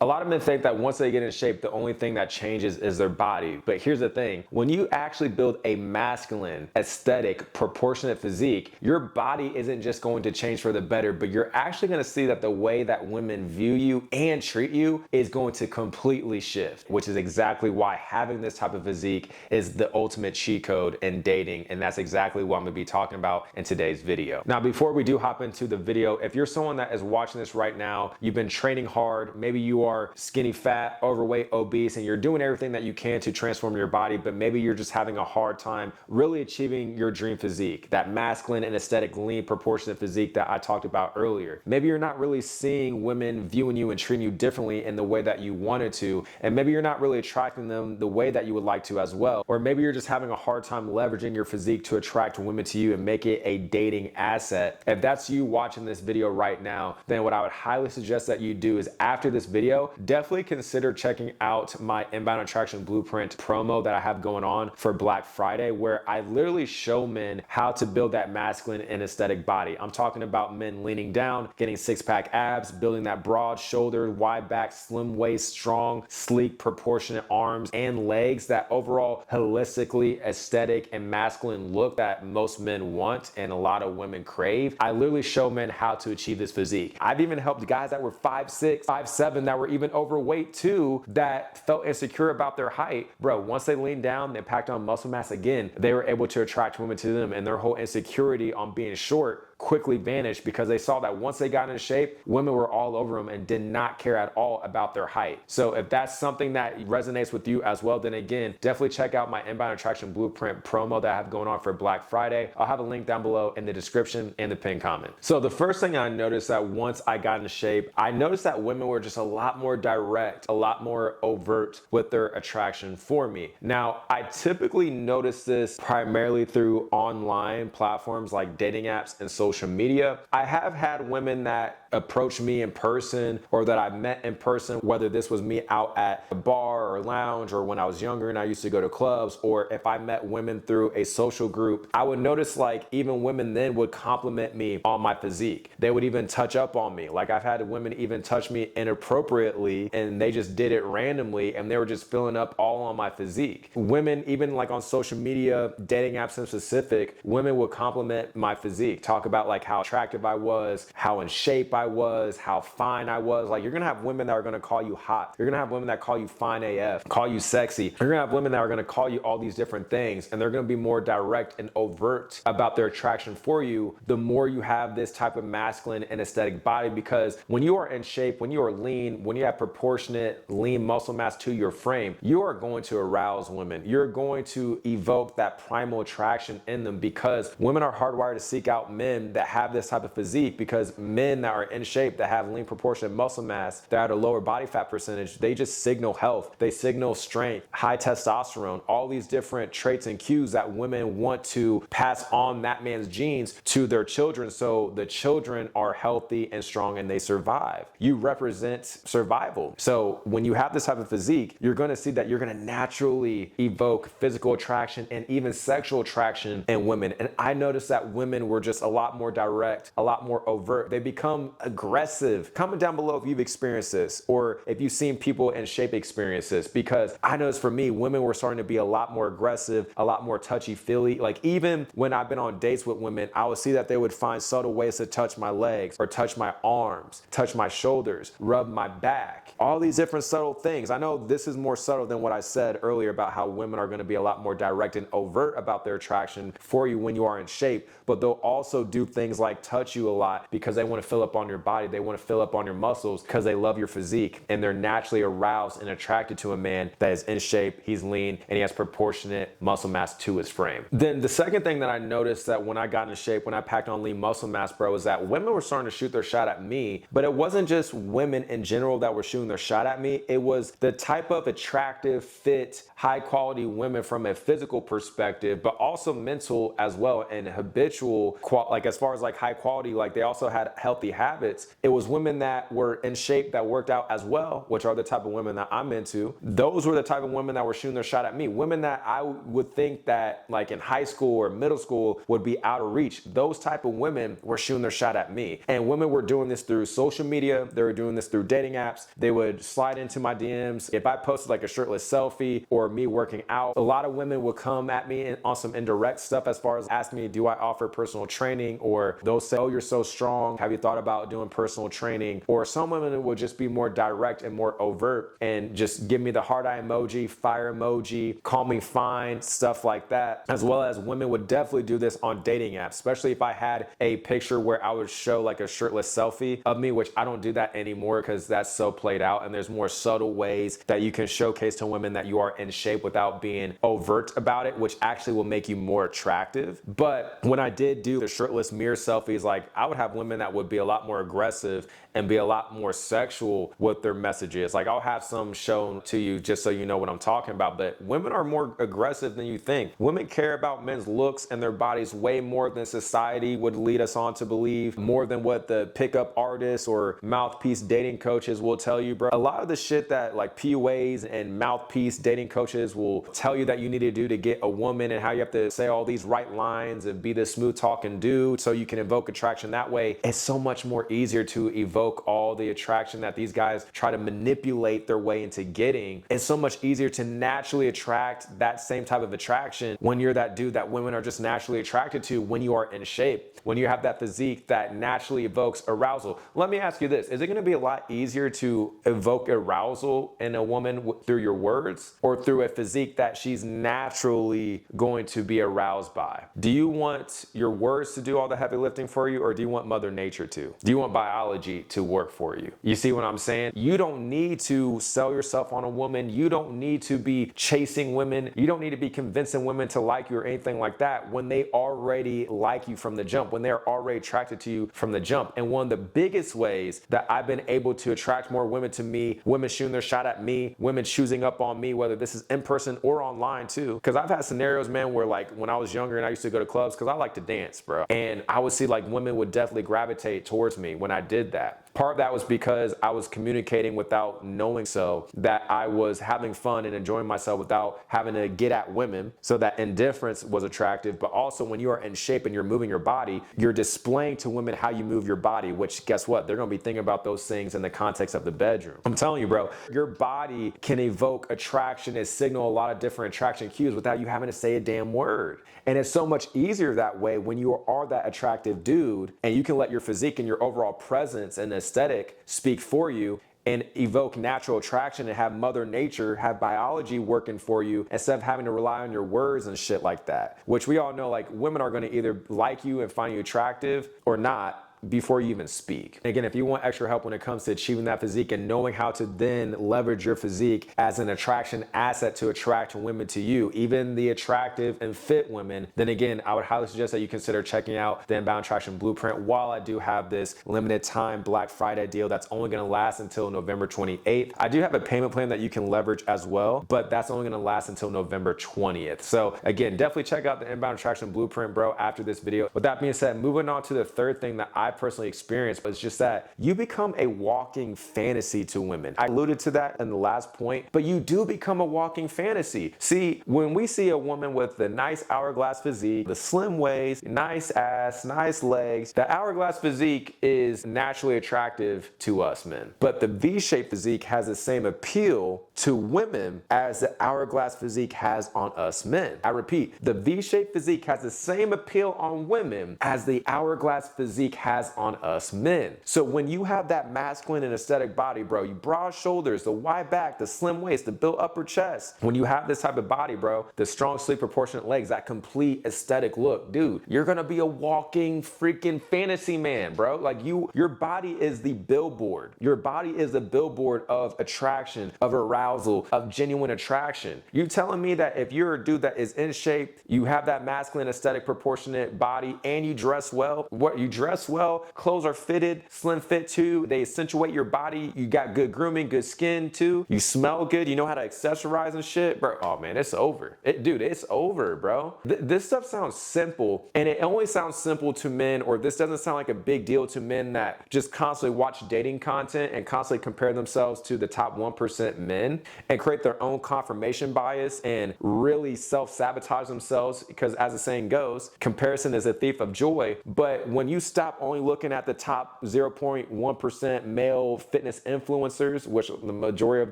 A lot of men think that once they get in shape, the only thing that changes is their body. But here's the thing, when you actually build a masculine, aesthetic, proportionate physique, your body isn't just going to change for the better, but you're actually going to see that the way that women view you and treat you is going to completely shift, which is exactly why having this type of physique is the ultimate cheat code in dating. And that's exactly what I'm going to be talking about in today's video. Now, before we do hop into the video, if you're someone that is watching this right now, you've been training hard, maybe you are skinny, fat, overweight, obese, and you're doing everything that you can to transform your body, but maybe you're just having a hard time really achieving your dream physique, that masculine and aesthetic, lean, proportionate physique that I talked about earlier. Maybe you're not really seeing women viewing you and treating you differently in the way that you wanted to, and maybe you're not really attracting them the way that you would like to as well. Or maybe you're just having a hard time leveraging your physique to attract women to you and make it a dating asset. If that's you watching this video right now, then what I would highly suggest that you do is after this video, definitely consider checking out my Inbound Attraction Blueprint promo that I have going on for Black Friday, where I literally show men how to build that masculine and aesthetic body. I'm talking about men leaning down, getting six-pack abs, building that broad shoulder, wide back, slim waist, strong, sleek, proportionate arms and legs, that overall holistically aesthetic and masculine look that most men want and a lot of women crave. I literally show men how to achieve this physique. I've even helped guys that were 5'6", 5'7", that were even overweight too, that felt insecure about their height. Bro, once they leaned down, they packed on muscle mass again, they were able to attract women to them, and their whole insecurity on being short quickly vanished because they saw that once they got into shape, women were all over them and did not care at all about their height. So if that's something that resonates with you as well, then again, definitely check out my Inbound Attraction Blueprint promo that I have going on for Black Friday. I'll have a link down below in the description and the pinned comment. So the first thing I noticed that once I got into shape, I noticed that women were just a lot more direct, a lot more overt with their attraction for me. Now, I typically notice this primarily through online platforms like dating apps and social media. I have had women that approach me in person or that I met in person, whether this was me out at a bar or lounge or when I was younger and I used to go to clubs, or if I met women through a social group, I would notice like even women then would compliment me on my physique. They would even touch up on me. Like I've had women even touch me inappropriately and they just did it randomly and they were just filling up all on my physique. Women, even like on social media, dating apps in specific, women would compliment my physique, talk about like how attractive I was, how in shape I was, how fine I was. Like you're gonna have women that are gonna call you hot. You're gonna have women that call you fine AF, call you sexy. You're gonna have women that are gonna call you all these different things, and they're gonna be more direct and overt about their attraction for you the more you have this type of masculine and aesthetic body. Because when you are in shape, when you are lean, when you have proportionate lean muscle mass to your frame, you are going to arouse women. You're going to evoke that primal attraction in them, because women are hardwired to seek out men that have this type of physique, because men that are in shape, that have lean proportionate muscle mass, that have a lower body fat percentage, they just signal health, they signal strength, high testosterone, all these different traits and cues that women want to pass on that man's genes to their children, so the children are healthy and strong and they survive. You represent survival. So when you have this type of physique, you're going to see that you're going to naturally evoke physical attraction and even sexual attraction in women. And I noticed that women were just a lot more direct, a lot more overt. They become aggressive. Comment down below if you've experienced this, or if you've seen people in shape experience this, because I noticed for me, women were starting to be a lot more aggressive, a lot more touchy-feely. Like even when I've been on dates with women, I would see that they would find subtle ways to touch my legs or touch my arms, touch my shoulders, rub my back, all these different subtle things. I know this is more subtle than what I said earlier about how women are going to be a lot more direct and overt about their attraction for you when you are in shape, but they'll also do things like touch you a lot because they want to fill up on your body. They want to fill up on your muscles because they love your physique, and they're naturally aroused and attracted to a man that is in shape, he's lean, and he has proportionate muscle mass to his frame. Then the second thing that I noticed that when I got into shape, when I packed on lean muscle mass, bro, is that women were starting to shoot their shot at me, but it wasn't just women in general that were shooting their shot at me. It was the type of attractive, fit, high quality women from a physical perspective, but also mental as well, and habitual, like as far as like high quality, like they also had healthy habits. It was women that were in shape that worked out as well, which are the type of women that I'm into. Those were the type of women that were shooting their shot at me. Women that I would think that like in high school or middle school would be out of reach. Those type of women were shooting their shot at me. And women were doing this through social media. They were doing this through dating apps. They would slide into my DMs. If I posted like a shirtless selfie or me working out, a lot of women would come at me on some indirect stuff as far as asking me, do I offer personal training? Or they'll say, oh, you're so strong. Have you thought about doing personal training? Or some women would just be more direct and more overt and just give me the heart eye emoji, fire emoji, call me fine, stuff like that. As well as women would definitely do this on dating apps, especially if I had a picture where I would show like a shirtless selfie of me, which I don't do that anymore because that's so played out, and there's more subtle ways that you can showcase to women that you are in shape without being overt about it, which actually will make you more attractive. But when I did do the shirtless mirror selfies, like I would have women that would be a lot more aggressive and be a lot more sexual with their messages. Like I'll have some shown to you just so you know what I'm talking about, but women are more aggressive than you think. Women care about men's looks and their bodies way more than society would lead us on to believe, more than what the pickup artists or mouthpiece dating coaches will tell you, bro. A lot of the shit that like PUAs and mouthpiece dating coaches will tell you that you need to do to get a woman, and how you have to say all these right lines and be this smooth talking dude so you can evoke attraction that way, it's so much more easier to evoke all the attraction that these guys try to manipulate their way into getting. It's so much easier to naturally attract that same type of attraction when you're that dude that women are just naturally attracted to when you are in shape, when you have that physique that naturally evokes arousal. Let me ask you this, is it gonna be a lot easier to evoke arousal in a woman through your words or through a physique that she's naturally going to be aroused by? Do you want your words to do all the heavy lifting for you, or do you want Mother Nature to? Do you want biology to work for you? You see what I'm saying? You don't need to sell yourself on a woman. You don't need to be chasing women. You don't need to be convincing women to like you or anything like that when they already like you from the jump, when they're already attracted to you from the jump. And one of the biggest ways that I've been able to attract more women to me, women shooting their shot at me, women choosing up on me, whether this is in person or online too. Because I've had scenarios, man, where like when I was younger and I used to go to clubs because I like to dance, bro. And I would see like women would definitely gravitate towards me when I did that. Part of that was because I was communicating without knowing so that I was having fun and enjoying myself without having to get at women. So that indifference was attractive. But also when you are in shape and you're moving your body, you're displaying to women how you move your body, which guess what? They're going to be thinking about those things in the context of the bedroom. I'm telling you, bro, your body can evoke attraction and signal a lot of different attraction cues without you having to say a damn word. And it's so much easier that way when you are that attractive dude and you can let your physique and your overall presence and aesthetic speak for you and evoke natural attraction and have Mother Nature, have biology working for you instead of having to rely on your words and shit like that. Which we all know, like women are going to either like you and find you attractive or not before you even speak. Again, if you want extra help when it comes to achieving that physique and knowing how to then leverage your physique as an attraction asset to attract women to you, even the attractive and fit women, then again, I would highly suggest that you consider checking out the Inbound Attraction Blueprint while I do have this limited time Black Friday deal that's only gonna last until November 28th. I do have a payment plan that you can leverage as well, but that's only gonna last until November 20th. So again, definitely check out the Inbound Attraction Blueprint, bro, after this video. With that being said, moving on to the third thing that I personally experienced, but it's just that you become a walking fantasy to women. I alluded to that in the last point, but you do become a walking fantasy. See, when we see a woman with the nice hourglass physique, the slim waist, nice ass, nice legs, the hourglass physique is naturally attractive to us men. But the V-shaped physique has the same appeal to women as the hourglass physique has on us men. I repeat, the V-shaped physique has the same appeal on women as the hourglass physique has on us men. So when you have that masculine and aesthetic body, bro, you broad shoulders, the wide back, the slim waist, the built upper chest, when you have this type of body, bro, the strong, sleek, proportionate legs, that complete aesthetic look, dude, you're gonna be a walking freaking fantasy man, bro. Like your body is the billboard. Your body is the billboard of attraction, of arousal, of genuine attraction. You telling me that if you're a dude that is in shape, you have that masculine, aesthetic, proportionate body, and you dress well, what you dress well, well. Clothes are fitted, slim fit too. They accentuate your body. You got good grooming, good skin too. You smell good. You know how to accessorize and shit, bro. Oh man, it's over. Dude, it's over, bro. This stuff sounds simple, and it only sounds simple to men, or this doesn't sound like a big deal to men that just constantly watch dating content and constantly compare themselves to the top 1% men and create their own confirmation bias and really self-sabotage themselves, because as the saying goes, comparison is a thief of joy. But when you stop only looking at the top 0.1% male fitness influencers, which the majority of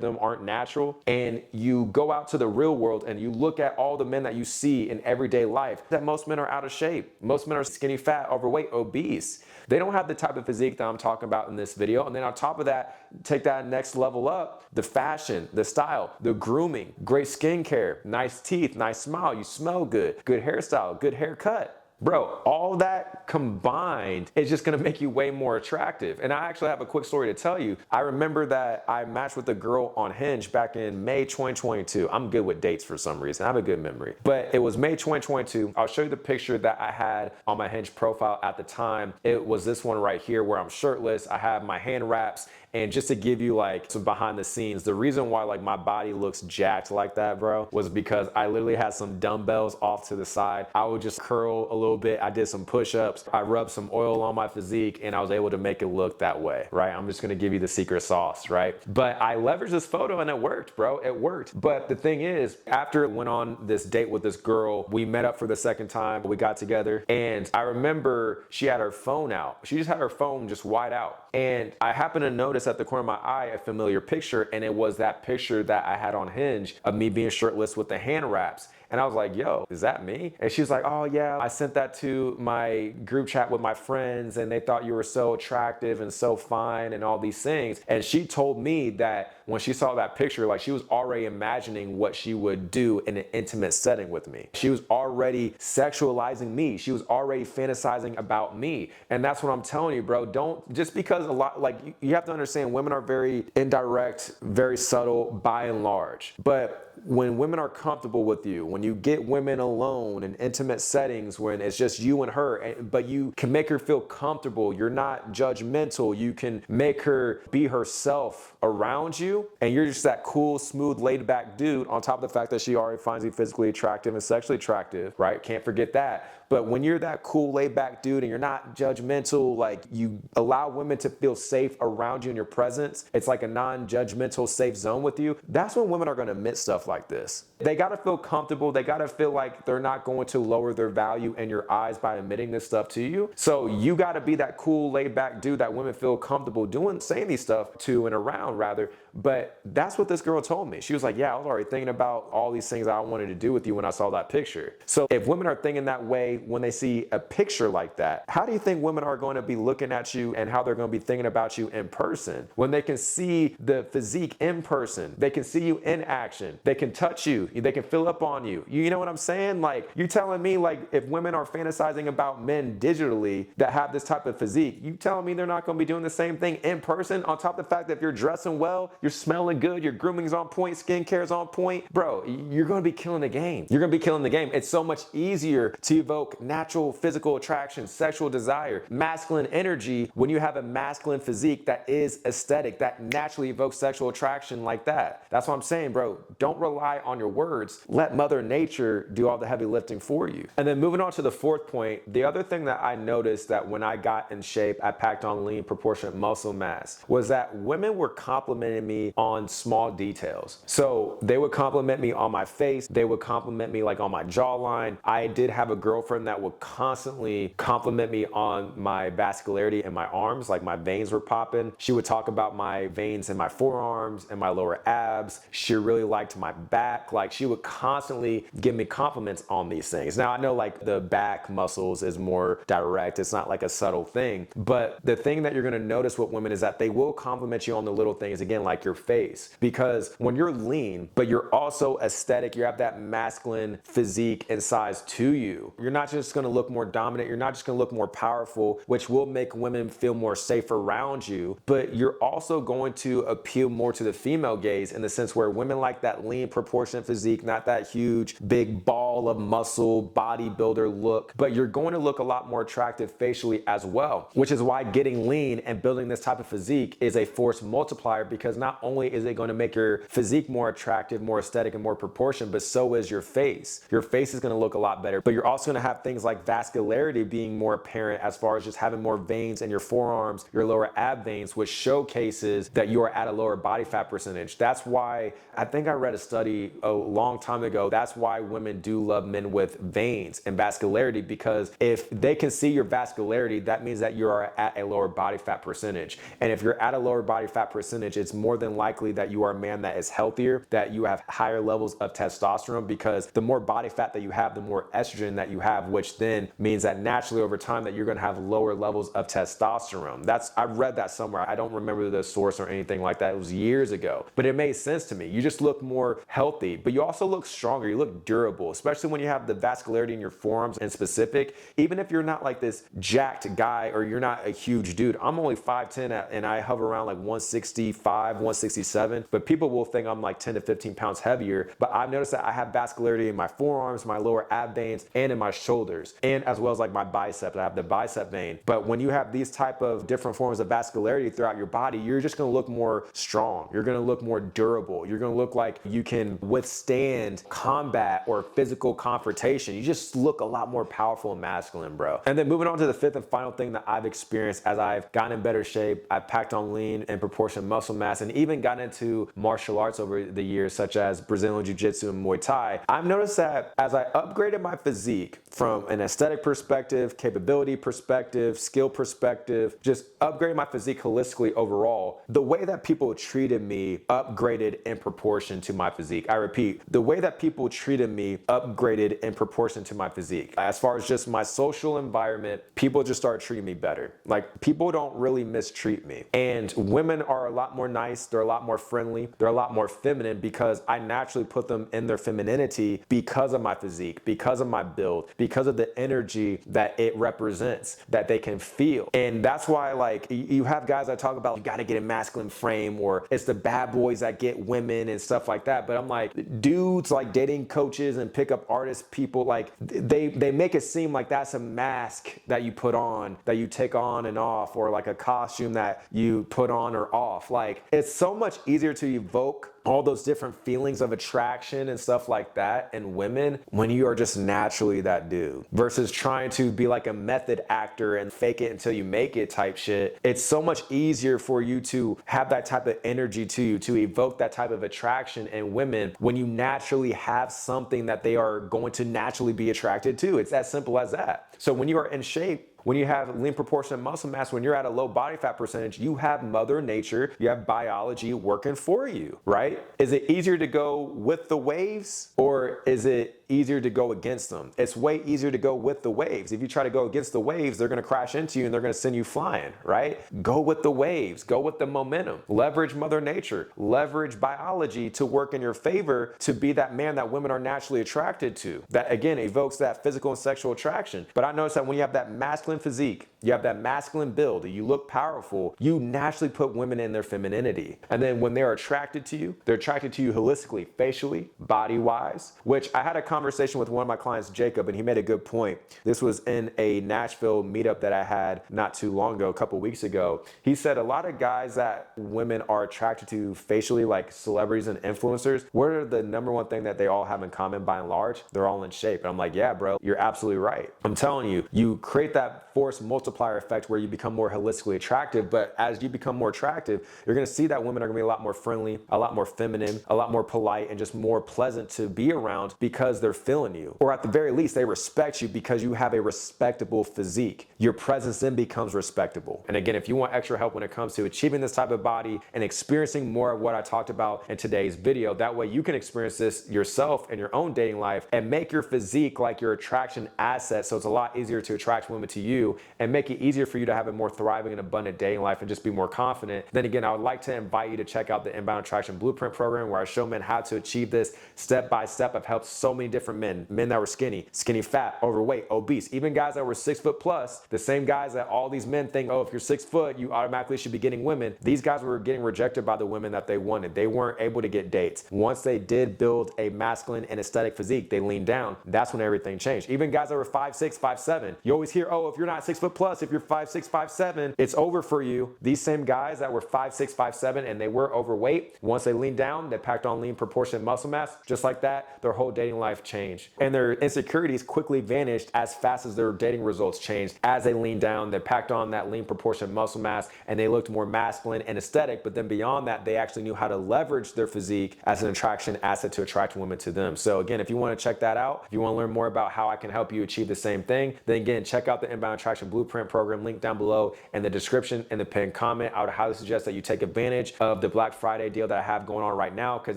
them aren't natural, and you go out to the real world and you look at all the men that you see in everyday life, that most men are out of shape. Most men are skinny, fat, overweight, obese. They don't have the type of physique that I'm talking about in this video. And then on top of that, take that next level up, the fashion, the style, the grooming, great skincare, nice teeth, nice smile, you smell good, good hairstyle, good haircut. Bro, all that combined is just gonna make you way more attractive. And I actually have a quick story to tell you. I remember that I matched with a girl on Hinge back in May 2022. I'm good with dates for some reason. I have a good memory. But it was May 2022. I'll show you the picture that I had on my Hinge profile at the time. It was this one right here where I'm shirtless. I have my hand wraps. And just to give you like some behind the scenes, the reason why like my body looks jacked like that, bro, was because I literally had some dumbbells off to the side. I would just curl a little bit. I did some push-ups. I rubbed some oil on my physique and I was able to make it look that way, right? I'm just gonna give you the secret sauce, right? But I leveraged this photo and it worked, bro. It worked. But the thing is, after I went on this date with this girl, we met up for the second time. We got together and I remember she had her phone out. She just had her phone just wide out. And I happened to notice at the corner of my eye a familiar picture, and it was that picture that I had on Hinge of me being shirtless with the hand wraps. And I was like, yo, is that me? And she was like, oh yeah, I sent that to my group chat with my friends and they thought you were so attractive and so fine and all these things. And she told me that when she saw that picture, like she was already imagining what she would do in an intimate setting with me. She was already sexualizing me. She was already fantasizing about me. And that's what I'm telling you, bro. Don't, just because a lot, like you have to understand, women are very indirect, very subtle by and large. But when women are comfortable with you, when you get women alone in intimate settings when it's just you and her, but you can make her feel comfortable, you're not judgmental, you can make her be herself around you, and you're just that cool, smooth, laid back dude on top of the fact that she already finds you physically attractive and sexually attractive, right? Can't forget that. But when you're that cool, laid back dude and you're not judgmental, like you allow women to feel safe around you in your presence, it's like a non-judgmental safe zone with you, that's when women are gonna admit stuff like this. They gotta feel comfortable, they gotta feel like they're not going to lower their value in your eyes by admitting this stuff to you. So you gotta be that cool, laid back dude that women feel comfortable doing, saying these stuff to and around rather. But that's what this girl told me. She was like, yeah, I was already thinking about all these things I wanted to do with you when I saw that picture. So if women are thinking that way when they see a picture like that, how do you think women are going to be looking at you and how they're going to be thinking about you in person? When they can see the physique in person, they can see you in action, they can touch you, they can fill up on you. You know what I'm saying? Like, you telling me like if women are fantasizing about men digitally that have this type of physique, you telling me they're not going to be doing the same thing in person, on top of the fact that if you're dressing well, you're smelling good, your grooming's on point, skincare's on point, bro, you're going to be killing the game. You're going to be killing the game. It's so much easier to evoke natural physical attraction, sexual desire, masculine energy when you have a masculine physique that is aesthetic, that naturally evokes sexual attraction like that. That's what I'm saying, bro. Don't rely on your words. Let Mother Nature do all the heavy lifting for you. And then moving on to the fourth point, the other thing that I noticed that when I got in shape, I packed on lean proportionate muscle mass, was that women were complimenting me on small details. So they would compliment me on my face. They would compliment me like on my jawline. I did have a girlfriend that would constantly compliment me on my vascularity in my arms, like my veins were popping. She would talk about my veins in my forearms and my lower abs. She really liked my back. Like she would constantly give me compliments on these things. Now I know like the back muscles is more direct. It's not like a subtle thing, but the thing that you're gonna notice with women is that they will compliment you on the little things. Again, like like your face. Because when you're lean, but you're also aesthetic, you have that masculine physique and size to you, you're not just gonna look more dominant, you're not just gonna look more powerful, which will make women feel more safe around you, but you're also going to appeal more to the female gaze in the sense where women like that lean, proportionate physique, not that huge, big ball of muscle, bodybuilder look, but you're going to look a lot more attractive facially as well, which is why getting lean and building this type of physique is a force multiplier, because not only is it going to make your physique more attractive, more aesthetic, and more proportioned, but so is your face. Your face is going to look a lot better, but you're also going to have things like vascularity being more apparent as far as just having more veins in your forearms, your lower ab veins, which showcases that you are at a lower body fat percentage. That's why, I think I read a study a long time ago, that's why women do love men with veins and vascularity, because if they can see your vascularity, that means that you are at a lower body fat percentage. And if you're at a lower body fat percentage, it's more than likely that you are a man that is healthier, that you have higher levels of testosterone, because the more body fat that you have, the more estrogen that you have, which then means that naturally over time that you're going to have lower levels of testosterone. I read that somewhere. I don't remember the source or anything like that. It was years ago, but it made sense to me. You just look more healthy, but you also look stronger. You look durable, especially when you have the vascularity in your forearms in specific. Even if you're not like this jacked guy or you're not a huge dude, I'm only 5'10" and I hover around like 165, 167, but people will think I'm like 10 to 15 pounds heavier. But I've noticed that I have vascularity in my forearms, my lower ab veins, and in my shoulders, and as well as like my biceps. I have the bicep vein. But when you have these type of different forms of vascularity throughout your body, you're just going to look more strong. You're going to look more durable. You're going to look like you can withstand combat or physical confrontation. You just look a lot more powerful and masculine, bro. And then moving on to the fifth and final thing that I've experienced as I've gotten in better shape, I've packed on lean and proportionate muscle mass, and even gotten into martial arts over the years, such as Brazilian Jiu-Jitsu and Muay Thai. I've noticed that as I upgraded my physique from an aesthetic perspective, capability perspective, skill perspective, just upgraded my physique holistically overall, the way that people treated me upgraded in proportion to my physique. I repeat, the way that people treated me upgraded in proportion to my physique. As far as just my social environment, people just started treating me better. Like, people don't really mistreat me. And women are a lot more nice, they're a lot more friendly, they're a lot more feminine, because I naturally put them in their femininity because of my physique, because of my build, because of the energy that it represents, that they can feel. And that's why, like, you have guys that talk about, you gotta get a masculine frame, or it's the bad boys that get women and stuff like that. But I'm like, dudes like dating coaches and pickup artist people, like, they make it seem like that's a mask that you put on, that you take on and off, or like a costume that you put on or off. Like, it's so much easier to evoke all those different feelings of attraction and stuff like that in women when you are just naturally that dude, versus trying to be like a method actor and fake it until you make it type shit. It's so much easier for you to have that type of energy to you, to evoke that type of attraction in women when you naturally have something that they are going to naturally be attracted to. It's as simple as that. So when you are in shape, when you have lean proportionate muscle mass, when you're at a low body fat percentage, you have Mother Nature, you have biology working for you, right? Is it easier to go with the waves, or is it easier to go against them? It's way easier to go with the waves. If you try to go against the waves, they're gonna crash into you and they're gonna send you flying, right? Go with the waves, go with the momentum, leverage Mother Nature, leverage biology to work in your favor, to be that man that women are naturally attracted to. That again evokes that physical and sexual attraction. But I noticed that when you have that masculine physique, you have that masculine build, you look powerful, you naturally put women in their femininity. And then when they're attracted to you, they're attracted to you holistically, facially, body-wise, which I had a conversation with one of my clients, Jacob, and he made a good point. This was in a Nashville meetup that I had not too long ago, a couple weeks ago. He said a lot of guys that women are attracted to facially, like celebrities and influencers, what are the number one thing that they all have in common by and large? They're all in shape. And I'm like, yeah, bro, you're absolutely right. I'm telling you, you create that force multiplier effect where you become more holistically attractive. But as you become more attractive, you're going to see that women are going to be a lot more friendly, a lot more feminine, a lot more polite, and just more pleasant to be around because they're feeling you. Or at the very least, they respect you because you have a respectable physique. Your presence then becomes respectable. And again, if you want extra help when it comes to achieving this type of body and experiencing more of what I talked about in today's video, that way you can experience this yourself in your own dating life and make your physique like your attraction asset, so it's a lot easier to attract women to you and make it easier for you to have a more thriving and abundant dating life and just be more confident, then again, I would like to invite you to check out the Inbound Attraction Blueprint program, where I show men how to achieve this step by step. I've helped so many different men that were skinny, fat, overweight, obese, even guys that were 6 foot plus, the same guys that all these men think, oh, if you're 6 foot, you automatically should be getting women. These guys were getting rejected by the women that they wanted. They weren't able to get dates. Once they did build a masculine and aesthetic physique, they leaned down. That's when everything changed. Even guys that were 5'6", 5'7", you always hear, oh, if you're not 6 foot plus, if you're 5'6", 5'7", it's over for you. These same guys that were 5'6", 5'7", and they were overweight, once they leaned down, they packed on lean proportionate muscle mass. Just like that, their whole dating life changed. And their insecurities quickly vanished as fast as their dating results changed. As they leaned down, they packed on that lean proportionate muscle mass, and they looked more masculine and aesthetic. But then beyond that, they actually knew how to leverage their physique as an attraction asset to attract women to them. So again, if you want to check that out, if you want to learn more about how I can help you achieve the same thing, then again, check out the Inbound Attraction Blueprint program, link down below in the description and the pinned comment. I would highly suggest that you take advantage of the Black Friday deal that I have going on right now, because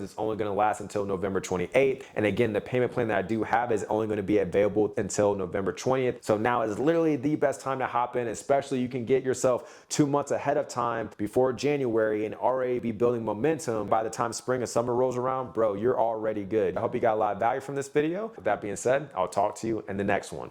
it's only going to last until November 28th. And again, the payment plan that I do have is only going to be available until November 20th. So now is literally the best time to hop in, especially you can get yourself 2 months ahead of time before January and already be building momentum. By the time spring and summer rolls around, bro, you're already good. I hope you got a lot of value from this video. With that being said, I'll talk to you in the next one.